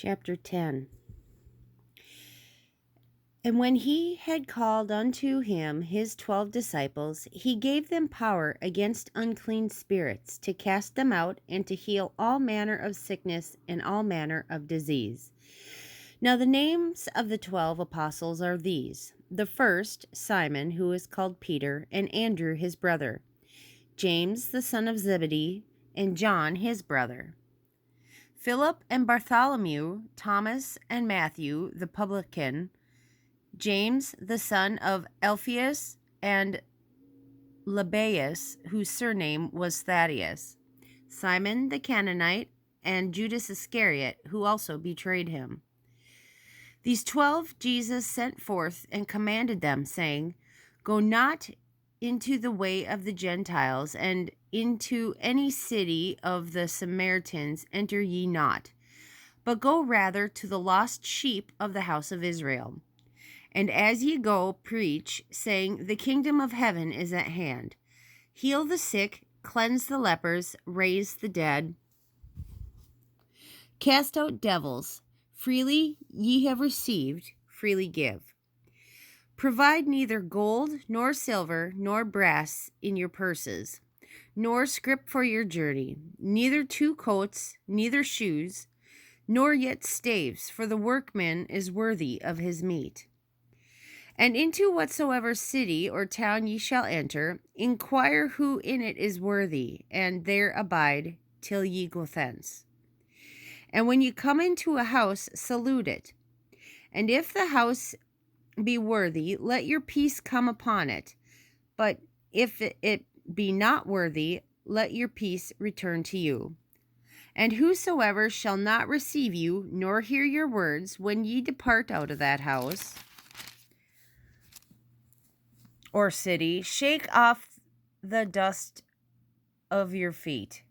Chapter 10. And when he had called unto him his 12 disciples, he gave them power against unclean spirits, to cast them out, and to heal all manner of sickness and all manner of disease. Now the names of the 12 apostles are these: the first, Simon, who is called Peter, and Andrew his brother, James the son of Zebedee, and John his brother, Philip and Bartholomew, Thomas and Matthew the publican, James the son of Alphaeus, and Lebbaeus, whose surname was Thaddeus, Simon the Canaanite, and Judas Iscariot, who also betrayed him. These 12 Jesus sent forth and commanded them, saying, Go not into the way of the Gentiles, and into any city of the Samaritans enter ye not, but go rather to the lost sheep of the house of Israel. And as ye go, preach, saying, The kingdom of heaven is at hand. Heal the sick, cleanse the lepers, raise the dead, cast out devils. Freely ye have received, freely give. Provide neither gold, nor silver, nor brass in your purses, nor scrip for your journey, neither 2 coats, neither shoes, nor yet staves, for the workman is worthy of his meat. And into whatsoever city or town ye shall enter, inquire who in it is worthy, and there abide till ye go thence. And when ye come into a house, salute it. And if the house be worthy, let your peace come upon it. But if it be not worthy, let your peace return to you. And whosoever shall not receive you, nor hear your words, when ye depart out of that house or city, shake off the dust of your feet.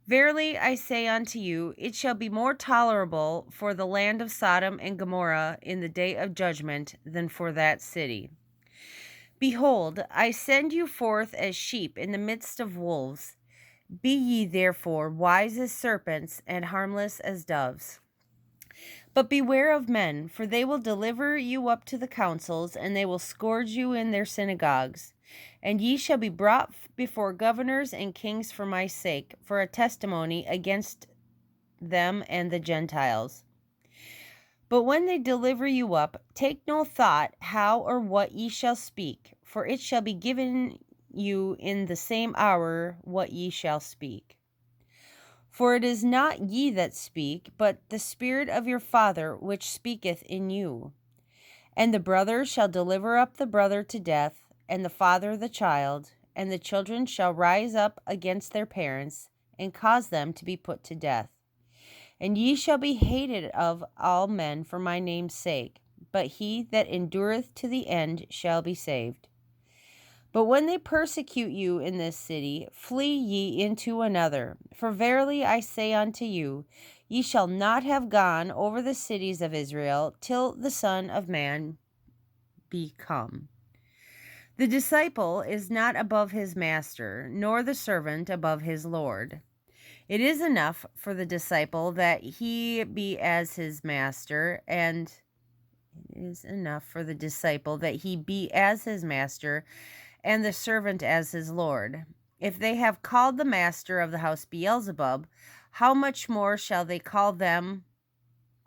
Verily I say unto you, it shall be more tolerable for the land of Sodom and Gomorrah in the day of judgment than for that city. Behold, I send you forth as sheep in the midst of wolves. Be ye therefore wise as serpents and harmless as doves. But beware of men, for they will deliver you up to the councils, and they will scourge you in their synagogues. And ye shall be brought before governors and kings for my sake, for a testimony against them and the Gentiles. But when they deliver you up, take no thought how or what ye shall speak, for it shall be given you in the same hour what ye shall speak. For it is not ye that speak, but the Spirit of your Father which speaketh in you. And the brother shall deliver up the brother to death, and the father the child, and the children shall rise up against their parents, and cause them to be put to death. And ye shall be hated of all men for my name's sake, but he that endureth to the end shall be saved. But when they persecute you in this city, flee ye into another. For verily I say unto you, ye shall not have gone over the cities of Israel till the Son of Man be come. The disciple is not above his master, nor the servant above his Lord. It is enough for the disciple that he be as his master, and the servant as his Lord. If they have called the master of the house Beelzebub, how much more shall they call them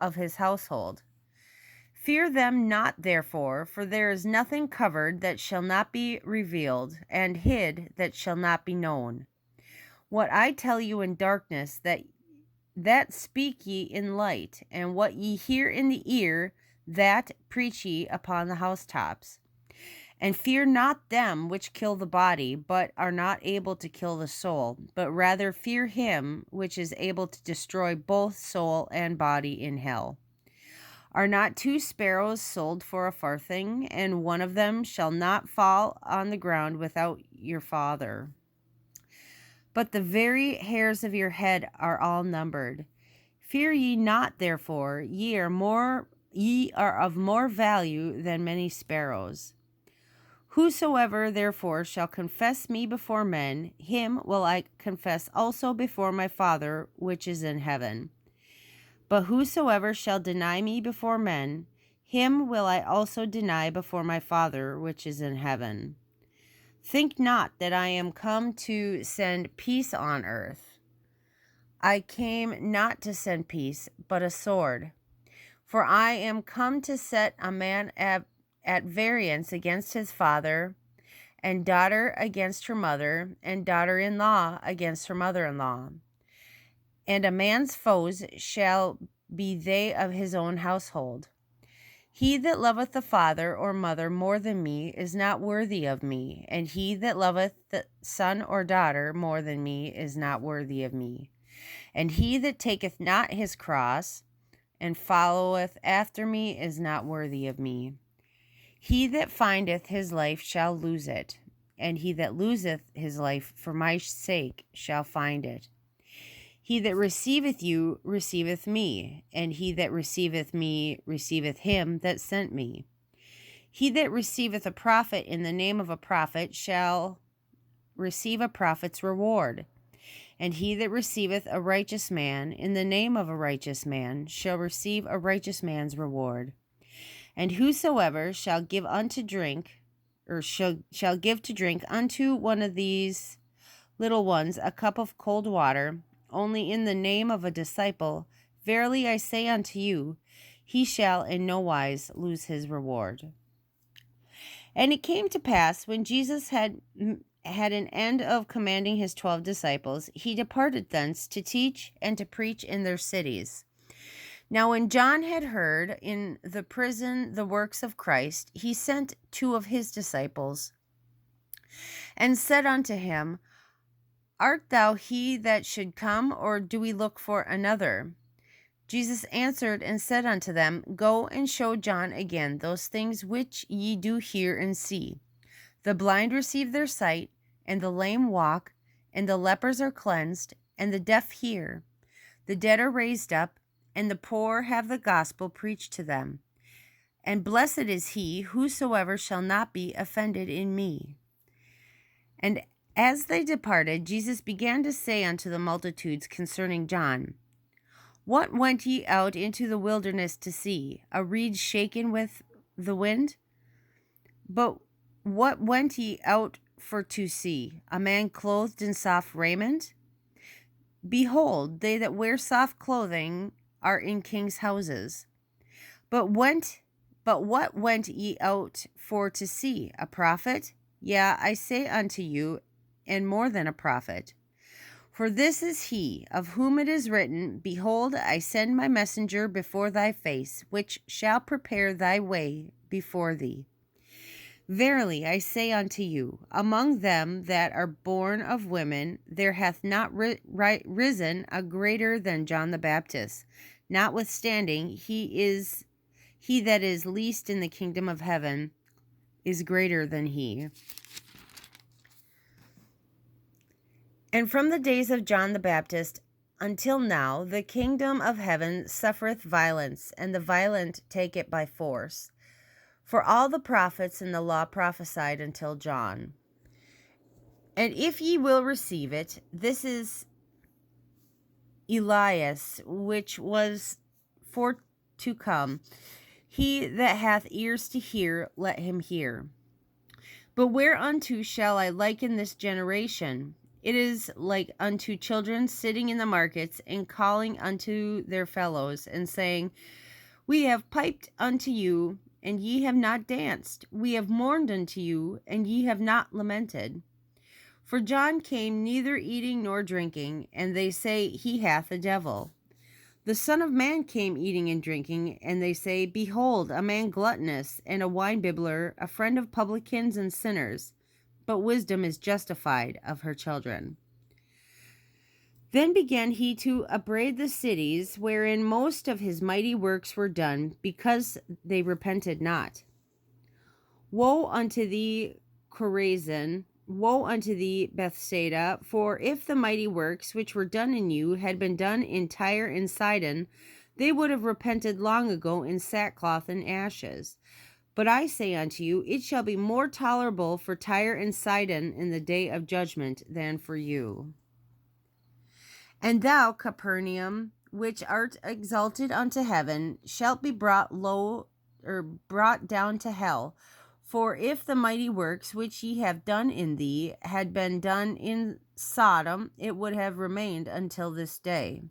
of his household? Fear them not, therefore, for there is nothing covered that shall not be revealed, and hid that shall not be known. What I tell you in darkness, that speak ye in light, and what ye hear in the ear, that preach ye upon the housetops. And fear not them which kill the body, but are not able to kill the soul, but rather fear him which is able to destroy both soul and body in hell. Are not 2 sparrows sold for a farthing, and one of them shall not fall on the ground without your Father? But the very hairs of your head are all numbered. Fear ye not, therefore, ye are of more value than many sparrows. Whosoever therefore shall confess me before men, him will I confess also before my Father which is in heaven. But whosoever shall deny me before men, him will I also deny before my Father which is in heaven. Think not that I am come to send peace on earth. I came not to send peace, but a sword. For I am come to set a man at variance against his father, and daughter against her mother, and daughter-in-law against her mother-in-law. And a man's foes shall be they of his own household. He that loveth the father or mother more than me is not worthy of me, and he that loveth the son or daughter more than me is not worthy of me. And he that taketh not his cross and followeth after me is not worthy of me. He that findeth his life shall lose it, and he that loseth his life for my sake shall find it. He that receiveth you receiveth me, and he that receiveth me receiveth him that sent me. He that receiveth a prophet in the name of a prophet shall receive a prophet's reward. And he that receiveth a righteous man in the name of a righteous man shall receive a righteous man's reward. And whosoever shall give unto drink, or shall give to drink unto one of these little ones a cup of cold water, only in the name of a disciple, verily I say unto you, he shall in no wise lose his reward. And it came to pass, when Jesus had an end of commanding his 12 disciples, he departed thence to teach and to preach in their cities. Now when John had heard in the prison the works of Christ, he sent 2 of his disciples, and said unto him, Art thou he that should come, or do we look for another? Jesus answered and said unto them, Go and show John again those things which ye do hear and see. The blind receive their sight, and the lame walk, and the lepers are cleansed, and the deaf hear. The dead are raised up, and the poor have the gospel preached to them. And blessed is he whosoever shall not be offended in me. And as they departed, Jesus began to say unto the multitudes concerning John, What went ye out into the wilderness to see? A reed shaken with the wind? But what went ye out for to see? A man clothed in soft raiment? Behold, they that wear soft clothing are in kings' houses. But what went ye out for to see? A prophet? Yea, I say unto you, and more than a prophet. For this is he, of whom it is written, Behold, I send my messenger before thy face, which shall prepare thy way before thee. Verily I say unto you, among them that are born of women, there hath not risen a greater than John the Baptist. Notwithstanding, he that is least in the kingdom of heaven is greater than he. And from the days of John the Baptist until now, the kingdom of heaven suffereth violence, and the violent take it by force. For all the prophets and the law prophesied until John. And if ye will receive it, this is Elias, which was for to come. He that hath ears to hear, let him hear. But whereunto shall I liken this generation? It is like unto children sitting in the markets, and calling unto their fellows, and saying, We have piped unto you, and ye have not danced. We have mourned unto you, and ye have not lamented. For John came neither eating nor drinking, and they say, He hath a devil. The Son of Man came eating and drinking, and they say, Behold, a man gluttonous, and a winebibbler, a friend of publicans and sinners. But wisdom is justified of her children. Then began he to upbraid the cities wherein most of his mighty works were done, because they repented not. Woe unto thee, Chorazin! Woe unto thee, Bethsaida! For if the mighty works which were done in you had been done in Tyre and Sidon, they would have repented long ago in sackcloth and ashes. But I say unto you, it shall be more tolerable for Tyre and Sidon in the day of judgment than for you. And thou, Capernaum, which art exalted unto heaven, shalt be brought low, or brought down to hell. For if the mighty works which ye have done in thee had been done in Sodom, it would have remained until this day.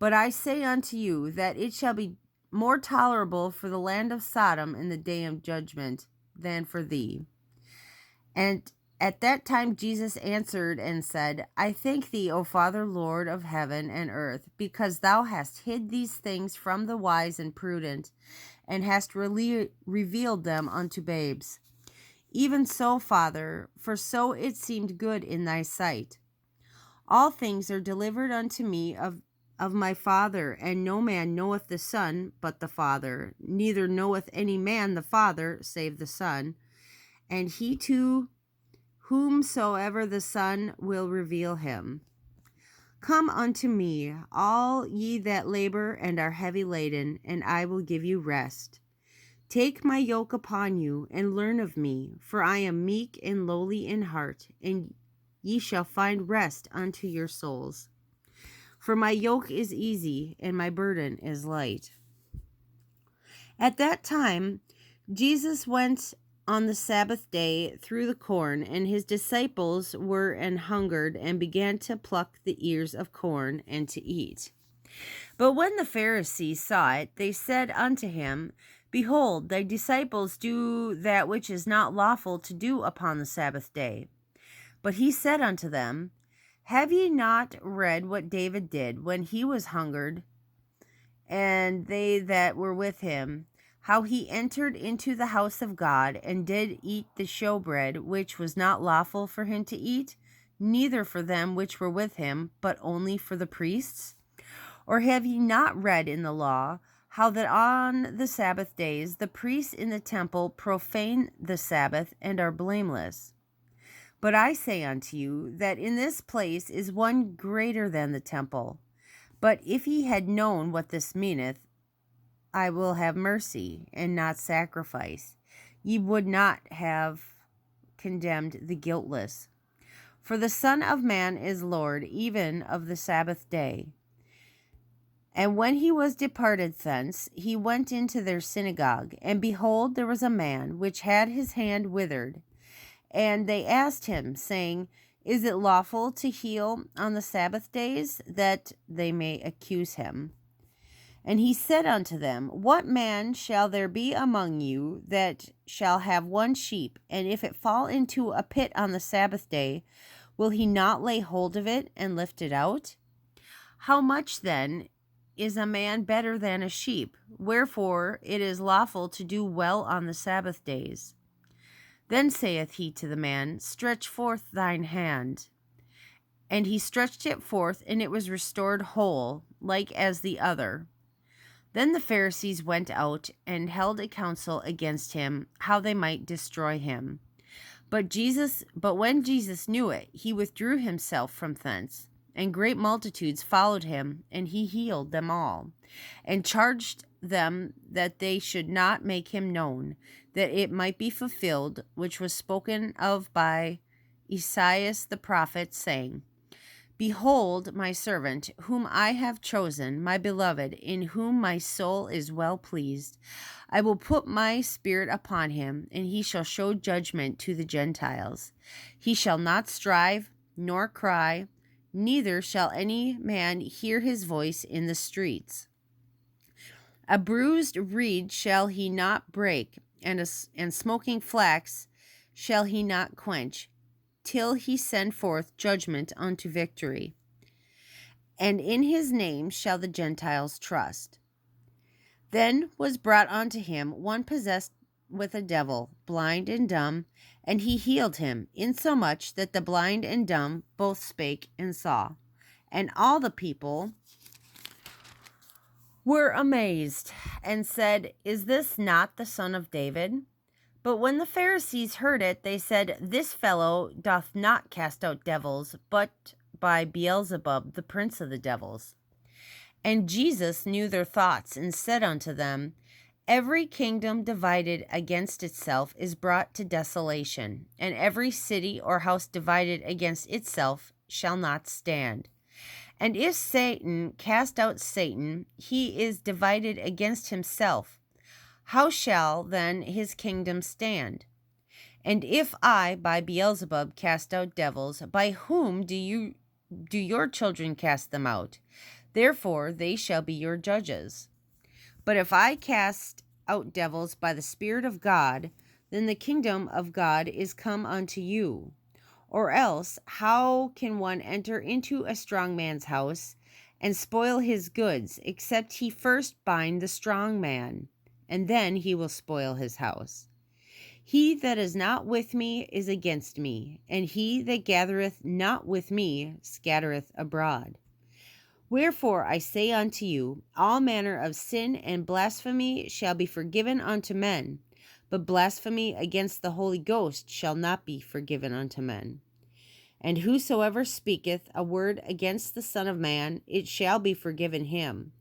But I say unto you that it shall be more tolerable for the land of Sodom in the day of judgment than for thee. And at that time Jesus answered and said, I thank thee, O Father, Lord of heaven and earth, because thou hast hid these things from the wise and prudent, and hast revealed them unto babes. Even so, Father, for so it seemed good in thy sight. All things are delivered unto me of my Father, and no man knoweth the Son but the Father, neither knoweth any man the Father save the Son, and he to whomsoever the Son will reveal him. Come unto me, all ye that labor and are heavy laden, and I will give you rest. Take my yoke upon you, and learn of me, for I am meek and lowly in heart, and ye shall find rest unto your souls. For my yoke is easy, and my burden is light. At that time, Jesus went on the Sabbath day through the corn, and his disciples were an hungered, and began to pluck the ears of corn, and to eat. But when the Pharisees saw it, they said unto him, Behold, thy disciples do that which is not lawful to do upon the Sabbath day. But he said unto them, Have ye not read what David did when he was hungered, and they that were with him, how he entered into the house of God, and did eat the showbread, which was not lawful for him to eat, neither for them which were with him, but only for the priests? Or have ye not read in the law, how that on the Sabbath days the priests in the temple profane the Sabbath, and are blameless? But I say unto you, that in this place is one greater than the temple. But if ye had known what this meaneth, I will have mercy, and not sacrifice, ye would not have condemned the guiltless. For the Son of Man is Lord even of the Sabbath day. And when he was departed thence, he went into their synagogue, and behold, there was a man which had his hand withered. And they asked him, saying, Is it lawful to heal on the Sabbath days? That they may accuse him. And he said unto them, What man shall there be among you that shall have one sheep, and if it fall into a pit on the Sabbath day, will he not lay hold of it and lift it out? How much then is a man better than a sheep? Wherefore it is lawful to do well on the Sabbath days. Then saith he to the man, Stretch forth thine hand. And he stretched it forth, and it was restored whole, like as the other. Then the Pharisees went out and held a council against him, how they might destroy him. But when Jesus knew it, he withdrew himself from thence, and great multitudes followed him, and he healed them all, and charged them that they should not make him known, that it might be fulfilled, which was spoken of by Esaias the prophet, saying, Behold my servant, whom I have chosen, my beloved, in whom my soul is well pleased. I will put my spirit upon him, and he shall show judgment to the Gentiles. He shall not strive, nor cry, neither shall any man hear his voice in the streets. A bruised reed shall he not break, and smoking flax shall he not quench, till he send forth judgment unto victory. And in his name shall the Gentiles trust. Then was brought unto him one possessed with a devil, blind and dumb, and he healed him, insomuch that the blind and dumb both spake and saw. And all the people were amazed, and said, Is this not the son of David? But when the Pharisees heard it, they said, This fellow doth not cast out devils, but by Beelzebub, the prince of the devils. And Jesus knew their thoughts, and said unto them, Every kingdom divided against itself is brought to desolation, and every city or house divided against itself shall not stand. And if Satan cast out Satan, he is divided against himself. How shall then his kingdom stand? And if I, by Beelzebub, cast out devils, by whom do your children cast them out? Therefore they shall be your judges. But if I cast out devils by the Spirit of God, then the kingdom of God is come unto you. Or else, how can one enter into a strong man's house and spoil his goods, except he first bind the strong man, and then he will spoil his house? He that is not with me is against me, and he that gathereth not with me scattereth abroad. Wherefore I say unto you, all manner of sin and blasphemy shall be forgiven unto men, but blasphemy against the Holy Ghost shall not be forgiven unto men. And whosoever speaketh a word against the Son of Man, it shall be forgiven him.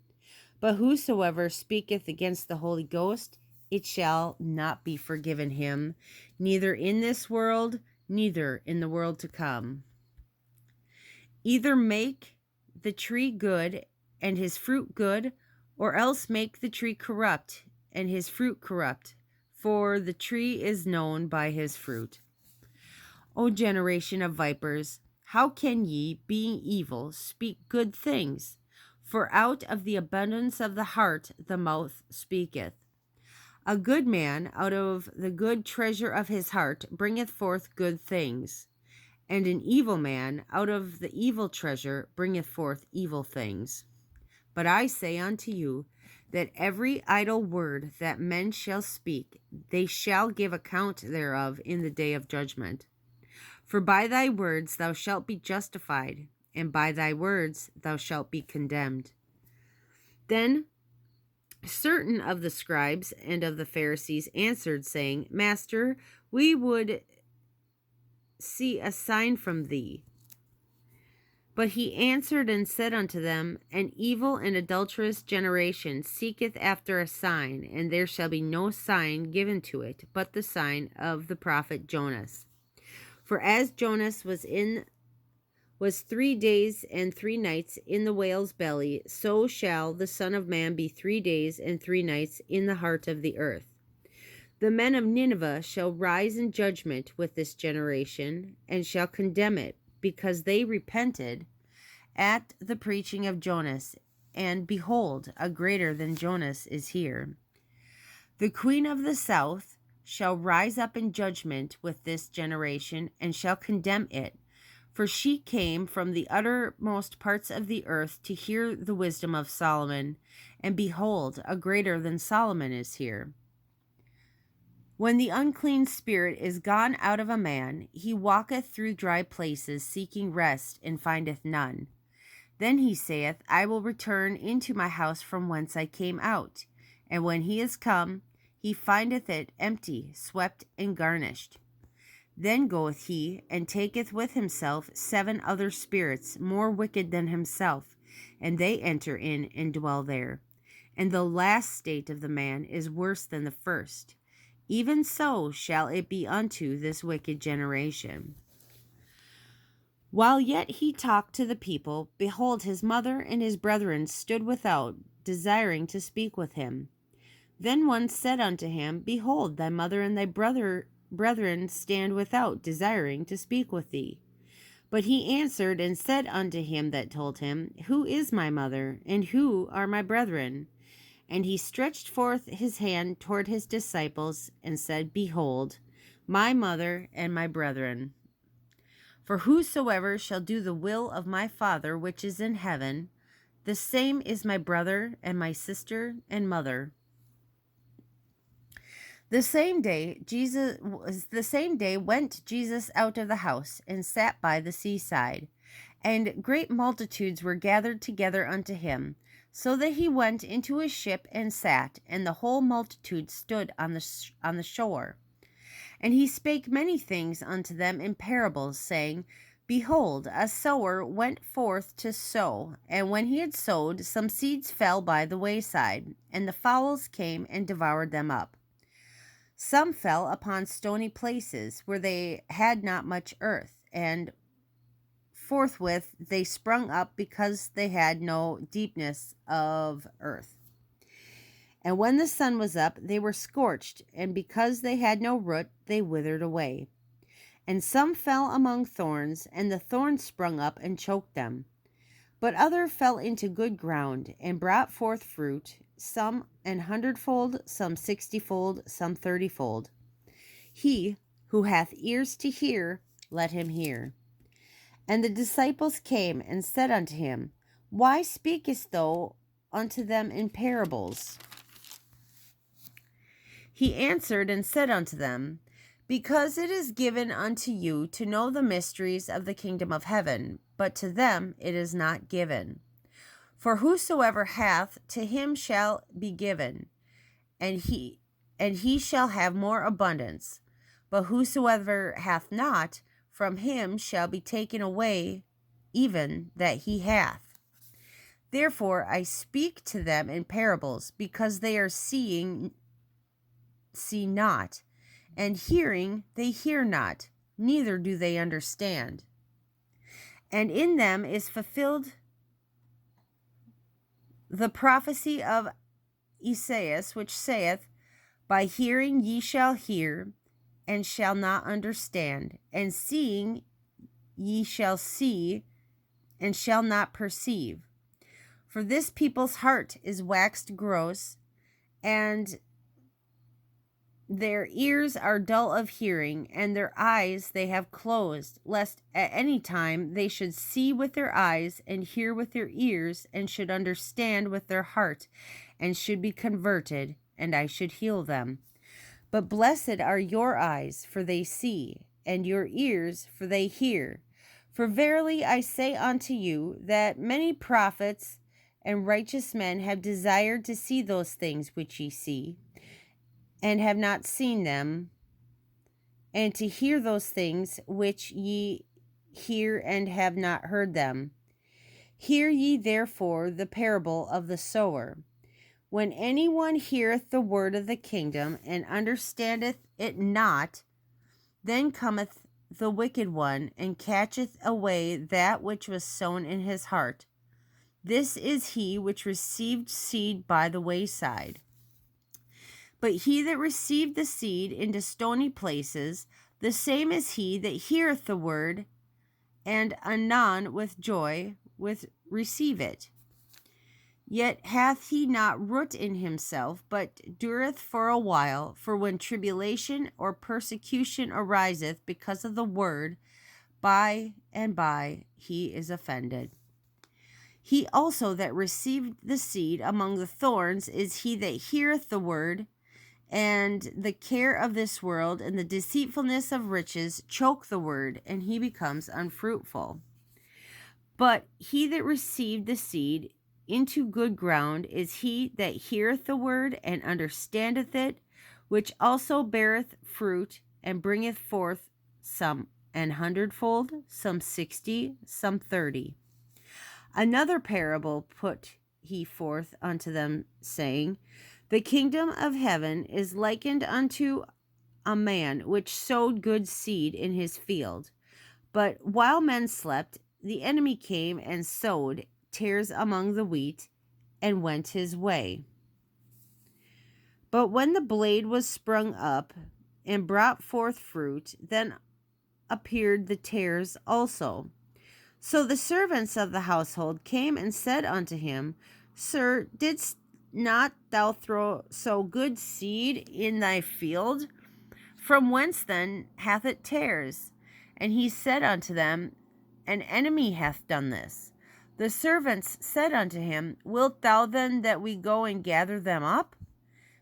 But whosoever speaketh against the Holy Ghost, it shall not be forgiven him, neither in this world, neither in the world to come. Either make the tree good, and his fruit good, or else make the tree corrupt, and his fruit corrupt, for the tree is known by his fruit. O generation of vipers, how can ye, being evil, speak good things? For out of the abundance of the heart the mouth speaketh. A good man out of the good treasure of his heart bringeth forth good things, and an evil man out of the evil treasure bringeth forth evil things. But I say unto you, that every idle word that men shall speak, they shall give account thereof in the day of judgment. For by thy words thou shalt be justified, and by thy words thou shalt be condemned. Then certain of the scribes and of the Pharisees answered, saying, Master, we would see a sign from thee. But he answered and said unto them, An evil and adulterous generation seeketh after a sign, and there shall be no sign given to it, but the sign of the prophet Jonas. For as Jonas was 3 days and 3 nights in the whale's belly, so shall the Son of Man be 3 days and 3 nights in the heart of the earth. The men of Nineveh shall rise in judgment with this generation, and shall condemn it, because they repented at the preaching of Jonas, and behold, a greater than Jonas is here. The queen of the south shall rise up in judgment with this generation, and shall condemn it, for she came from the uttermost parts of the earth to hear the wisdom of Solomon, and behold, a greater than Solomon is here. When the unclean spirit is gone out of a man, he walketh through dry places, seeking rest, and findeth none. Then he saith, I will return into my house from whence I came out. And when he is come, he findeth it empty, swept, and garnished. Then goeth he, and taketh with himself 7 other spirits, more wicked than himself, and they enter in and dwell there. And the last state of the man is worse than the first. Even so shall it be unto this wicked generation. While yet he talked to the people, behold, his mother and his brethren stood without, desiring to speak with him. Then one said unto him, Behold, thy mother and thy brethren stand without, desiring to speak with thee. But he answered and said unto him that told him, Who is my mother, and who are my brethren? And he stretched forth his hand toward his disciples, and said, Behold, my mother and my brethren. For whosoever shall do the will of my Father which is in heaven, the same is my brother and my sister and mother. The same day went Jesus out of the house, and sat by the seaside, and great multitudes were gathered together unto him, so that he went into a ship and sat, and the whole multitude stood on the shore. And he spake many things unto them in parables, saying, Behold, a sower went forth to sow, and when he had sowed, some seeds fell by the wayside, and the fowls came and devoured them up. Some fell upon stony places, where they had not much earth, and forthwith they sprung up, because they had no deepness of earth. And when the sun was up, they were scorched, and because they had no root, they withered away. And some fell among thorns, and the thorns sprung up and choked them. But other fell into good ground, and brought forth fruit, some 100-fold, some 60-fold, some 30-fold. He who hath ears to hear, let him hear. And the disciples came and said unto him, Why speakest thou unto them in parables? He answered and said unto them, Because it is given unto you to know the mysteries of the kingdom of heaven, but to them it is not given. For whosoever hath, to him shall be given, and he shall have more abundance. But whosoever hath not, from him shall be taken away even that he hath. Therefore I speak to them in parables, because they are see not, and hearing they hear not, neither do they understand. And in them is fulfilled the prophecy of Esaias, which saith, By hearing ye shall hear, and shall not understand, and seeing ye shall see, and shall not perceive. For this people's heart is waxed gross, and their ears are dull of hearing, and their eyes they have closed, lest at any time they should see with their eyes, and hear with their ears, and should understand with their heart, and should be converted, and I should heal them. But blessed are your eyes, for they see, and your ears, for they hear. For verily I say unto you, that many prophets and righteous men have desired to see those things which ye see, and have not seen them, and to hear those things which ye hear, and have not heard them. Hear ye therefore the parable of the sower. When anyone heareth the word of the kingdom, and understandeth it not, then cometh the wicked one, and catcheth away that which was sown in his heart. This is he which received seed by the wayside. But he that received the seed into stony places, the same is he that heareth the word, and anon with joy receive it. Yet hath he not root in himself, but dureth for a while. For when tribulation or persecution ariseth because of the word, by and by he is offended. He also that received the seed among the thorns is he that heareth the word, and the care of this world and the deceitfulness of riches choke the word, and he becomes unfruitful. But he that received the seed into good ground is he that heareth the word, and understandeth it, which also beareth fruit, and bringeth forth some 100-fold, some 60, some 30. Another parable put he forth unto them, saying, The kingdom of heaven is likened unto a man which sowed good seed in his field. But while men slept, the enemy came and sowed tares among the wheat, and went his way. But when the blade was sprung up, and brought forth fruit, then appeared the tares also. So the servants of the household came and said unto him, Sir, didst not thou sow good seed in thy field? From whence then hath it tares? And he said unto them, An enemy hath done this. The servants said unto him, Wilt thou then that we go and gather them up?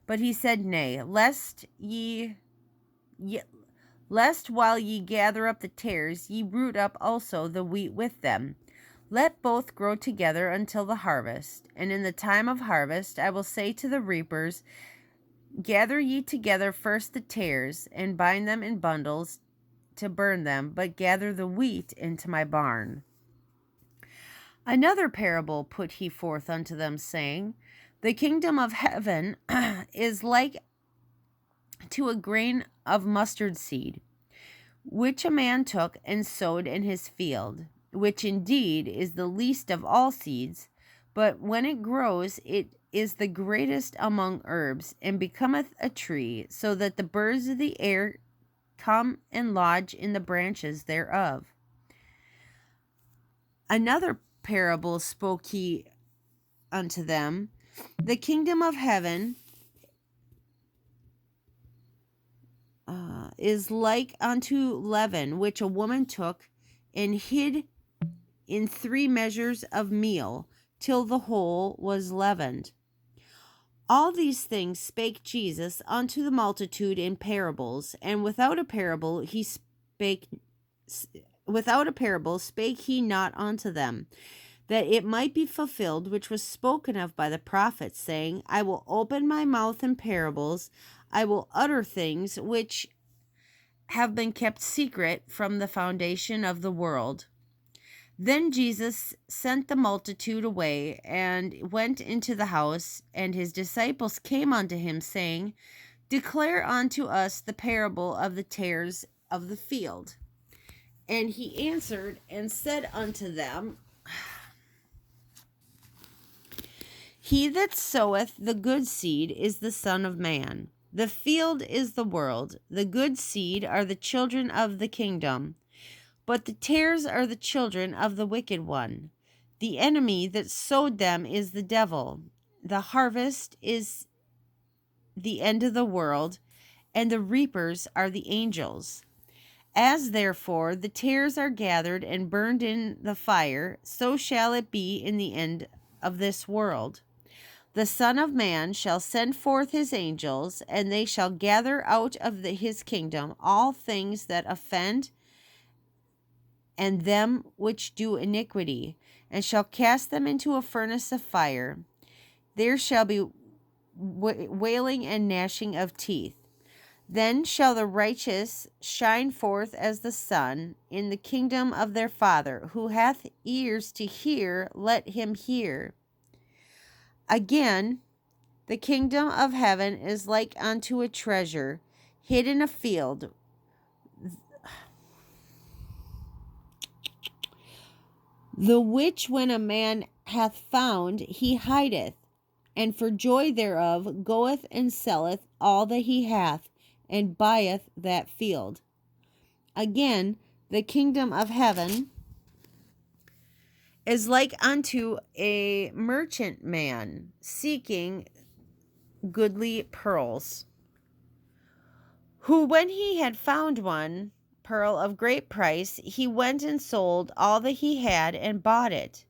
But he said, Nay, lest while ye gather up the tares, ye root up also the wheat with them. Let both grow together until the harvest. And in the time of harvest I will say to the reapers, Gather ye together first the tares, and bind them in bundles to burn them, but gather the wheat into my barn. Another parable put he forth unto them, saying, The kingdom of heaven is like to a grain of mustard seed, which a man took and sowed in his field. which indeed is the least of all seeds, but when it grows, it is the greatest among herbs, and becometh a tree, so that the birds of the air come and lodge in the branches thereof. Another parable spoke he unto them. The kingdom of heaven is like unto leaven, which a woman took and hid in 3 measures of meal, till the whole was leavened. All these things spake Jesus unto the multitude in parables, and without a parable spake he not unto them, that it might be fulfilled which was spoken of by the prophet, saying, I will open my mouth in parables, I will utter things which have been kept secret from the foundation of the world. Then Jesus sent the multitude away, and went into the house, and his disciples came unto him, saying, Declare unto us the parable of the tares of the field. And he answered and said unto them, He that soweth the good seed is the Son of Man. The field is the world. The good seed are the children of the kingdom, but the tares are the children of the wicked one. The enemy that sowed them is the devil. The harvest is the end of the world, and the reapers are the angels. As therefore the tares are gathered and burned in the fire, so shall it be in the end of this world. The Son of Man shall send forth his angels, and they shall gather out of his kingdom all things that offend and them which do iniquity, and shall cast them into a furnace of fire. There shall be wailing and gnashing of teeth. Then shall the righteous shine forth as the sun in the kingdom of their Father. Who hath ears to hear, let him hear. Again, the kingdom of heaven is like unto a treasure hid in a field, the which when a man hath found, he hideth, and for joy thereof goeth and selleth all that he hath, and buyeth that field. Again, the kingdom of heaven is like unto a merchant man seeking goodly pearls, who when he had found one pearl of great price, he went and sold all that he had and bought it.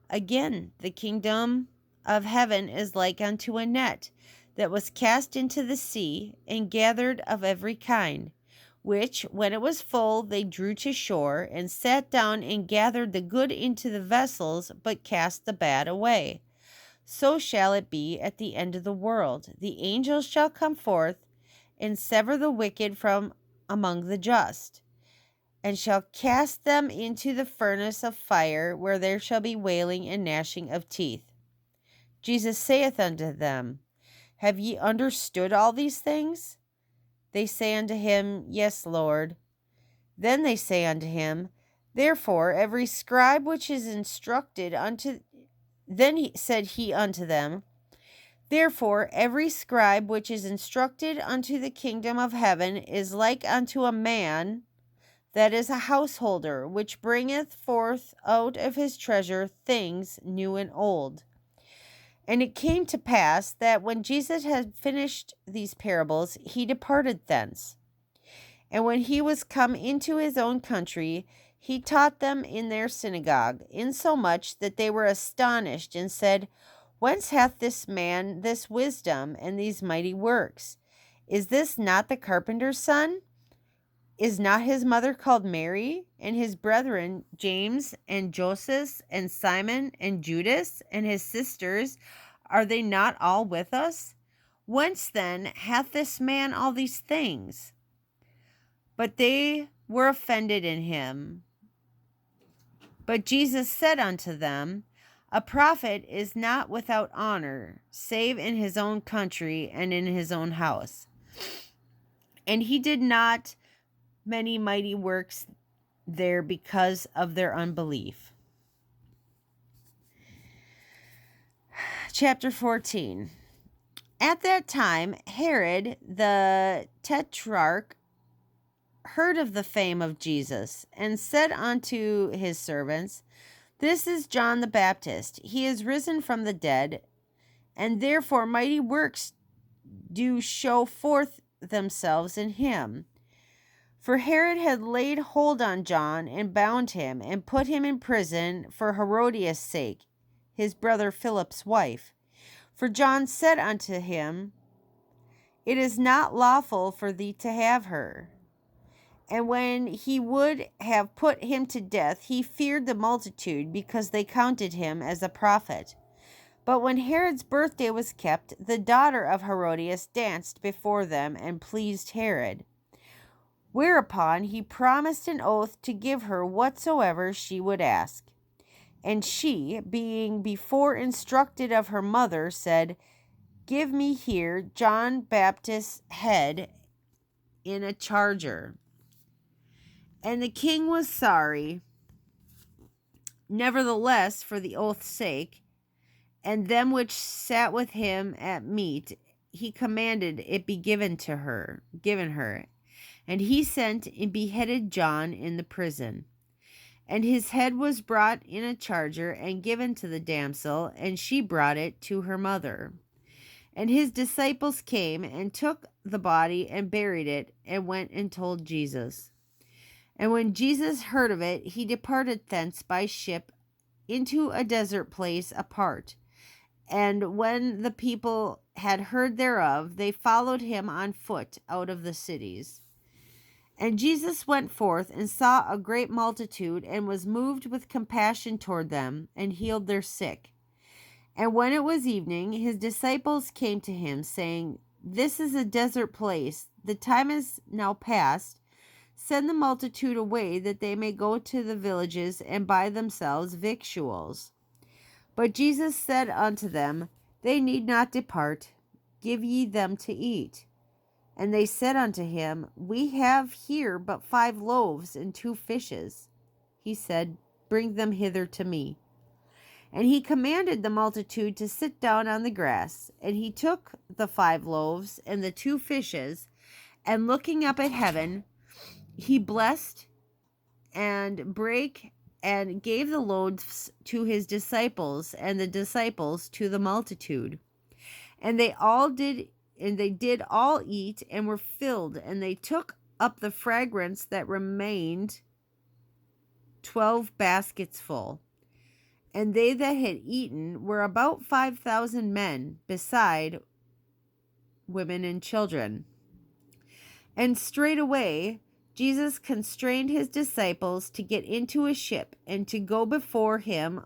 Again, the kingdom of heaven is like unto a net that was cast into the sea, and gathered of every kind, which, when it was full, they drew to shore, and sat down and gathered the good into the vessels, but cast the bad away. So shall it be at the end of the world. The angels shall come forth, and sever the wicked from among the just, and shall cast them into the furnace of fire, where there shall be wailing and gnashing of teeth. Jesus saith unto them, Have ye understood all these things? They say unto him, Yes, Lord. Then they say unto him, Therefore every scribe which is instructed unto... Then said he unto them, Therefore every scribe which is instructed unto the kingdom of heaven is like unto a man that is a householder, which bringeth forth out of his treasure things new and old. And it came to pass that when Jesus had finished these parables, he departed thence. And when he was come into his own country, he taught them in their synagogue, insomuch that they were astonished, and said, Whence hath this man this wisdom and these mighty works? Is this not the carpenter's son? Is not his mother called Mary, and his brethren James and Joseph and Simon and Judas, and his sisters, are they not all with us? Whence then hath this man all these things? But they were offended in him. But Jesus said unto them, A prophet is not without honor, save in his own country and in his own house. And he did not many mighty works there because of their unbelief. Chapter 14. At that time, Herod the Tetrarch heard of the fame of Jesus, and said unto his servants, This is John the Baptist. He is risen from the dead, and therefore mighty works do show forth themselves in him. For Herod had laid hold on John, and bound him, and put him in prison for Herodias' sake, his brother Philip's wife. For John said unto him, It is not lawful for thee to have her. And when he would have put him to death, he feared the multitude, because they counted him as a prophet. But when Herod's birthday was kept, the daughter of Herodias danced before them, and pleased Herod. Whereupon he promised an oath to give her whatsoever she would ask. And she, being before instructed of her mother, said, Give me here John Baptist's head in a charger. And the king was sorry, nevertheless, for the oath's sake, and them which sat with him at meat, he commanded it be given her. And he sent and beheaded John in the prison. And his head was brought in a charger, and given to the damsel, and she brought it to her mother. And his disciples came, and took the body, and buried it, and went and told Jesus. And when Jesus heard of it, he departed thence by ship into a desert place apart. And when the people had heard thereof, they followed him on foot out of the cities. And Jesus went forth and saw a great multitude, and was moved with compassion toward them, and healed their sick. And when it was evening, his disciples came to him, saying, This is a desert place. The time is now past. Send the multitude away, that they may go to the villages and buy themselves victuals. But Jesus said unto them, They need not depart. Give ye them to eat. And they said unto him, We have here but 5 loaves and 2 fishes. He said, Bring them hither to me. And he commanded the multitude to sit down on the grass. And he took the 5 loaves and the 2 fishes, and looking up at heaven, he blessed and brake and gave the loaves to his disciples, and the disciples to the multitude. And they did all eat, and were filled, and they took up the fragrance that remained, 12 baskets full. And they that had eaten were about 5,000 men, beside women and children. And straightway Jesus constrained his disciples to get into a ship, and to go before him